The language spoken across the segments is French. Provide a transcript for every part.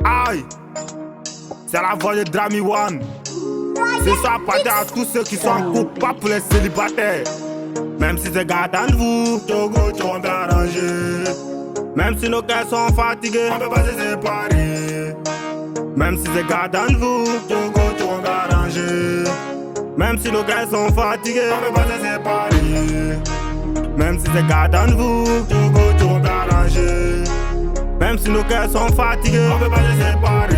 Aïe, c'est la voix de Drami One. C'est ça, parler à tous ceux qui sont en couple, pas pour les célibataires. Même si c'est gardant de vous, Togo, tu vas m'arranger. Même si nos cœurs sont fatigués, on peut pas se séparer. Même si c'est gardant de vous, Togo, tu vas m'arranger. Même si nos cœurs sont fatigués, on peut pas se séparer. Même si c'est gardant de vous, Togo, tu vas m'arranger. Même si nos cœurs sont fatigués, on peut pas se séparer.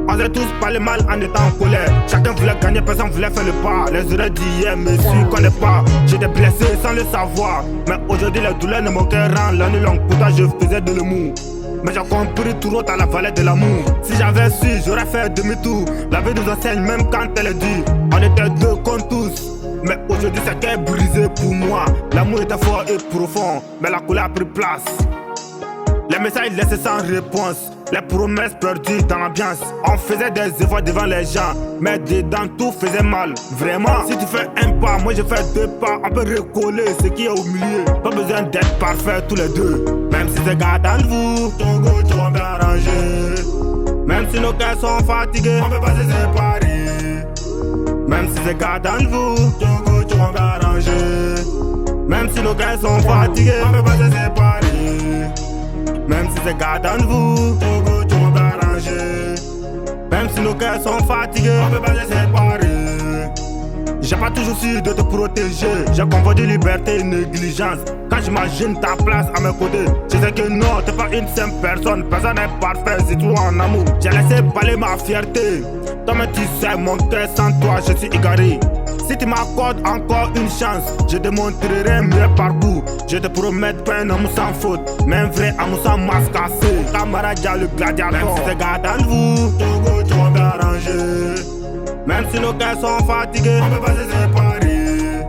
On s'est tous parlé mal en étant en colère. Chacun voulait gagner, personne voulait faire le pas. Les oreilles d'hier me suivent, connais pas. J'étais blessé sans le savoir. Mais aujourd'hui les douleurs ne m'ont qu'un rang. L'année longue, pourtant je faisais de l'humour. Mais j'ai compris tout route à la vallée de l'amour. Si j'avais su, j'aurais fait demi-tour. La vie nous enseigne même quand elle est dit. On était deux contre tous. Mais aujourd'hui c'est qu'elle est brisée pour moi. L'amour était fort et profond, mais la couleur a pris place. Les messages laissés sans réponse, les promesses perdues dans l'ambiance. On faisait des efforts devant les gens, mais dedans tout faisait mal. Vraiment, si tu fais un pas, moi je fais deux pas. On peut recoller ce qui est au milieu. Pas besoin d'être parfait tous les deux. Même si c'est gardant de vous, Togo, tu vas m'arranger. Même si nos cœurs sont fatigués, on peut pas se séparer. Même si c'est gardant de vous, Togo, tu vas m'arranger. Même si nos cœurs sont fatigués, on peut pas se séparer. Même si c'est gardant de vous, Togo, tu vas m'arranger. Même si nos cœurs sont fatigués, on peut pas se séparer. J'ai pas toujours su de te protéger. J'ai confondu liberté et négligence. Quand j'imagine ta place à mes côtés, je sais que non, t'es pas une simple personne. Personne n'est parfait, c'est toi en amour. J'ai laissé parler ma fierté. Toi mais tu sais, mon cœur sans toi, je suis égaré. Si tu m'accordes encore une chance, je te montrerai mes parcours. Je te promets pas un amour sans faute, mais un vrai amour sans masque cassé. Camarade, le gladiateur. Même si c'est gardant de vous, Togo, tu vas m'arranger. Même si nos cœurs sont fatigués, on peut pas se séparer.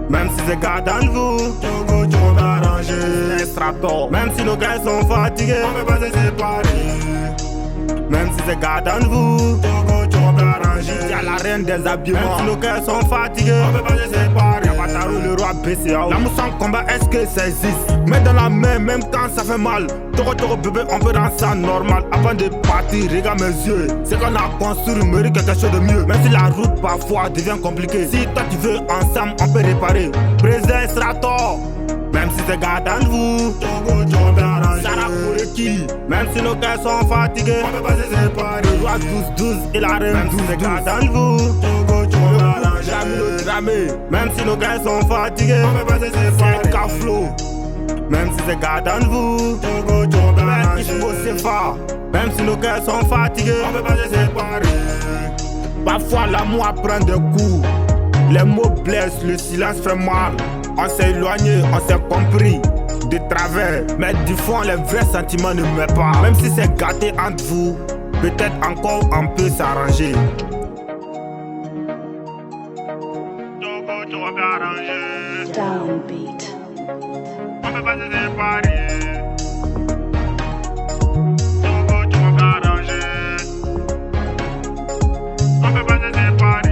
Même si c'est gardant de vous, Togo, tu vas m'arranger. Strato. Même si nos cœurs sont fatigués, on peut pas se séparer. Même si c'est gardant de vous, Togo, tu vas m'arranger. Y'a la reine des habillements. Même si nos cœurs sont fatigués, on peut pas se séparer. Y'a Wataru, le roi BCAO. L'amour sans combat, est-ce que ça existe? Mets dans la main, même quand ça fait mal. Togo, Togo, bébé, on peut rendre ça normal. Avant de partir, regarde mes yeux. C'est qu'on a construit, mérite quelque chose de mieux. Même si la route parfois devient compliquée. Si toi tu veux, ensemble, on peut réparer. Président Strato. Même si c'est gardant de vous, Togo, tu vas m'arranger. Sarah Koureki. Même si nos cœurs sont fatigués, on peut pas se séparer. Le roi 12-12 et la reine 12-12. Même si c'est gardant de vous, Togo, tu vas m'arranger. Même si nos cœurs sont fatigués, on peut pas se séparer. C'est Kaflo. Même si c'est gardant de vous, Togo, tu vas m'arranger. Même si nos cœurs sont fatigués, on peut pas se séparer. Parfois l'amour prend des coups. Les mots blessent, le silence fait mal. On s'est éloigné, on s'est compris de travers. Mais du fond, les vrais sentiments ne meurent pas. Même si c'est gâté entre vous, peut-être encore on peut s'arranger. Togo, tu vas m'arranger. Downbeat. On peut pas se séparer. Togo, tu vas m'arranger. On peut pas se séparer.